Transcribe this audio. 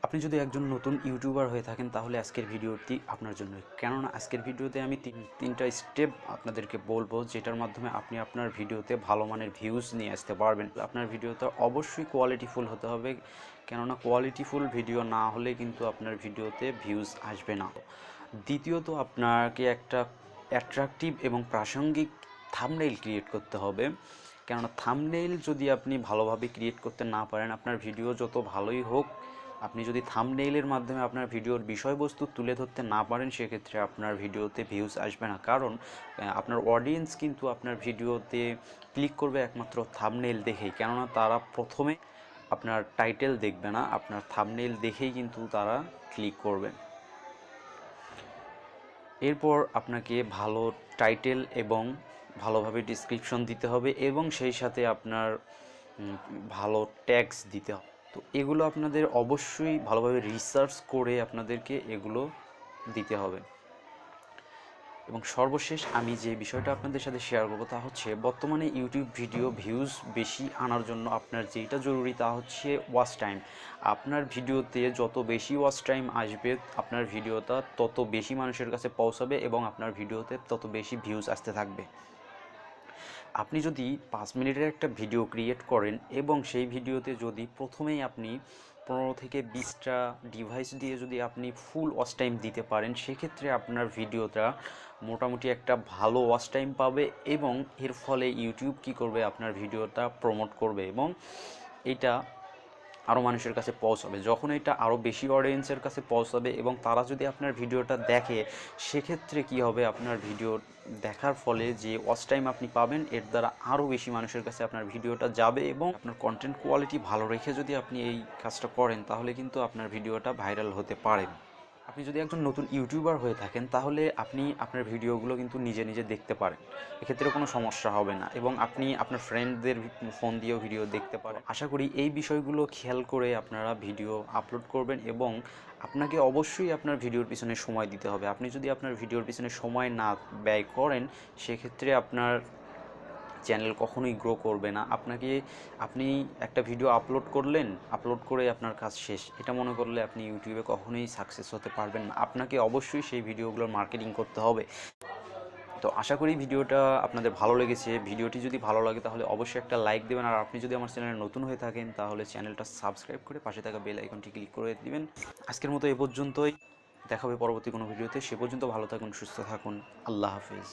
আপনি যদি একজন নতুন ইউটিউবার হয়ে থাকেন তাহলে আজকের ভিডিওটি আপনার জন্য, কেননা আজকের ভিডিওতে আমি তিনটা স্টেপ আপনাদেরকে বলবো যেটার মাধ্যমে আপনি আপনার ভিডিওতে ভালো মানের ভিউজ নিয়ে আসতে পারবেন। আপনার ভিডিওটা অবশ্যই কোয়ালিটিফুল হতে হবে, কেননা কোয়ালিটিফুল ভিডিও না হলে কিন্তু আপনার ভিডিওতে ভিউজ আসবে না। দ্বিতীয়ত আপনাকে একটা অ্যাট্রাকটিভ এবং প্রাসঙ্গিক থাম্বনেইল ক্রিয়েট করতে হবে, কেননা থাম্বনেইল যদি আপনি ভালোভাবে ক্রিয়েট করতে না পারেন, আপনার ভিডিও যত ভালোই হোক, আপনি যদি থাম্বনেইলের মাধ্যমে আপনার ভিডিওর বিষয়বস্তু তুলে ধরতে না পারেন, সেক্ষেত্রে আপনার ভিডিওতে ভিউজ আসবে না। কারণ আপনার অডিয়েন্স কিন্তু আপনার ভিডিওতে ক্লিক করবে একমাত্র থাম্বনেইল দেখেই, কেননা তারা প্রথমে আপনার টাইটেল দেখবে না, আপনার থাম্বনেইল দেখেই কিন্তু তারা ক্লিক করবে। এরপর আপনাকে ভালো টাইটেল এবং ভালোভাবে ডিসক্রিপশন দিতে হবে এবং সেই সাথে আপনার ভালো ট্যাগস দিতে হবে। তো এগুলো আপনাদের অবশ্যই ভালোভাবে রিসার্চ করে আপনাদেরকে এগুলো দিতে হবে। এবং সর্বশেষ আমি যে বিষয়টা আপনাদের সাথে শেয়ার করবো তা হচ্ছে, বর্তমানে ইউটিউব ভিডিও ভিউজ বেশি আনার জন্য আপনার যেটা জরুরি তা হচ্ছে ওয়াচ টাইম। আপনার ভিডিওতে যত বেশি ওয়াচ টাইম আসবে, আপনার ভিডিওটা তত বেশি মানুষের কাছে পৌঁছাবে এবং আপনার ভিডিওতে তত বেশি ভিউজ আসতে থাকবে। আপনি যদি 5 মিনিটের একটা ভিডিও ক্রিয়েট করেন এবং সেই ভিডিওতে যদি প্রথমেই আপনি 15 থেকে 20টা ডিভাইস দিয়ে যদি আপনি ফুল ওয়াচ টাইম দিতে পারেন, সেক্ষেত্রে আপনার ভিডিওটা মোটামুটি একটা ভালো ওয়াচ টাইম পাবে এবং এর ফলে ইউটিউব কী করবে, আপনার ভিডিওটা প্রমোট করবে এবং এটা আরও মানুষের কাছে পৌঁছাবে। যখন এটা আরও বেশি অডিয়েন্সের কাছে পৌঁছাবে এবং তারা যদি আপনার ভিডিওটা দেখে, সেক্ষেত্রে কি হবে, আপনার ভিডিও দেখার ফলে যে ওয়াচ টাইম আপনি পাবেন, এর দ্বারা আরও বেশি মানুষের কাছে আপনার ভিডিওটা যাবে এবং আপনার কন্টেন্ট কোয়ালিটি ভালো রেখে যদি আপনি এই কাজটা করেন, তাহলে কিন্তু আপনার ভিডিওটা ভাইরাল হতে পারে। আপনি যদি একজন নতুন ইউটিউবার হয়ে থাকেন তাহলে আপনি আপনার ভিডিওগুলো কিন্তু নিজে নিজে দেখতে পারেন, এক্ষেত্রে কোনো সমস্যা হবে না এবং আপনি আপনার ফ্রেন্ডদের ফোন দিয়েও ভিডিও দেখতে পারেন। আশা করি এই বিষয়গুলো খেয়াল করে আপনারা ভিডিও আপলোড করবেন এবং আপনাকে অবশ্যই আপনার ভিডিওর পিছনে সময় দিতে হবে। আপনি যদি আপনার ভিডিওর পিছনে সময় না ব্যয় করেন, সেক্ষেত্রে আপনার চ্যানেল কখনোই গ্রো করবে না। আপনি একটা ভিডিও আপলোড করলেন, আপলোড করে আপনার কাজ শেষ, এটা মনে করলে আপনি ইউটিউবে কখনোই সাকসেস হতে পারবেন না। আপনাকে অবশ্যই সেই ভিডিওগুলোর মার্কেটিং করতে হবে। তো আশা করি ভিডিওটা আপনাদের ভালো লেগেছে। ভিডিওটি যদি ভালো লাগে তাহলে অবশ্যই একটা লাইক দেবেন, আর আপনি যদি আমার চ্যানেলে নতুন হয়ে থাকেন তাহলে চ্যানেলটা সাবস্ক্রাইব করে পাশে থাকা বেল আইকনটি ক্লিক করে দিবেন। আজকের মতো এ পর্যন্তই, দেখা হবে পরবর্তী কোনো ভিডিওতে। সে পর্যন্ত ভালো থাকুন, সুস্থ থাকুন। আল্লাহ হাফেজ।